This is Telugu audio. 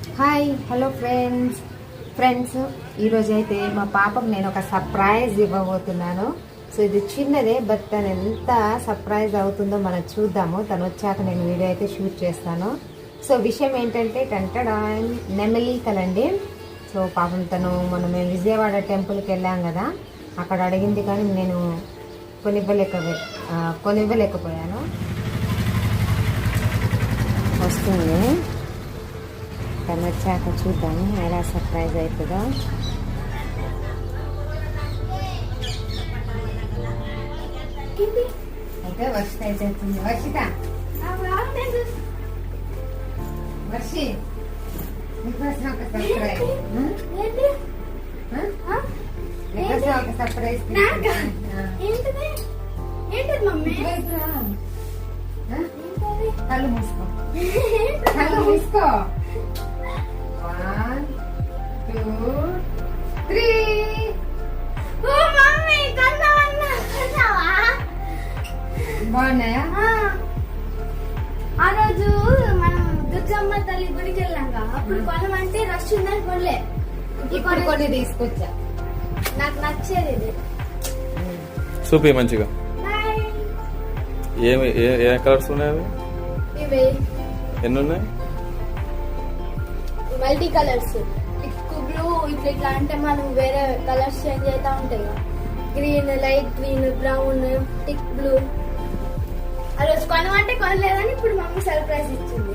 హాయ్ హలో ఫ్రెండ్స్ ఈరోజు అయితే మా పాపకు నేను ఒక సర్ప్రైజ్ ఇవ్వబోతున్నాను. సో ఇది చిన్నదే, బట్ తను ఎంత సర్ప్రైజ్ అవుతుందో మనం చూద్దాము. తను వచ్చాక నేను వీడియో అయితే షూట్ చేస్తాను. సో విషయం ఏంటంటే నెమలి కలండి. సో పాపం తను మేము విజయవాడ టెంపుల్కి వెళ్ళాం కదా, అక్కడ అడిగింది కానీ నేను కొనివ్వలేకపోయాను. వస్తుంది, తను వచ్చాక చూద్దాము ఎలా సర్ప్రైజ్ అవుతుందో. అయితే వర్షిత అయితే అవుతుంది. వర్షి నీకోసం ఒక సర్ప్రైజ్, నీకోసం ఒక సర్ప్రైజ్. కళ్ళు మూసుకో, కళ్ళు మూసుకో. 1 2 3. బాగున్నాయా? ఆ రోజు మనం దుర్గమ్మ తల్లి గుడికి వెళ్ళాక అప్పుడు కొనమంటే రష్ ఉందని కొనలే. ఇప్పుడు కొన్ని తీసుకొచ్చా, నాకు నచ్చేది ఇది. చూపి మంచిగా. ఏ కలర్స్ ఉన్నాయి? ఇవి ఎన్ని ఉన్నాయి? మల్టీ కలర్స్, బ్లూ ఇట్లా అంటే మనం వేరే కలర్స్ చేంజ్ అవుతా ఉంటాయి కదా. Green, light green, brown, tick blue. ఆ రోజు కొనమంటే కొనలేదని ఇప్పుడు మమ్మీ సర్ప్రైజ్ ఇచ్చింది.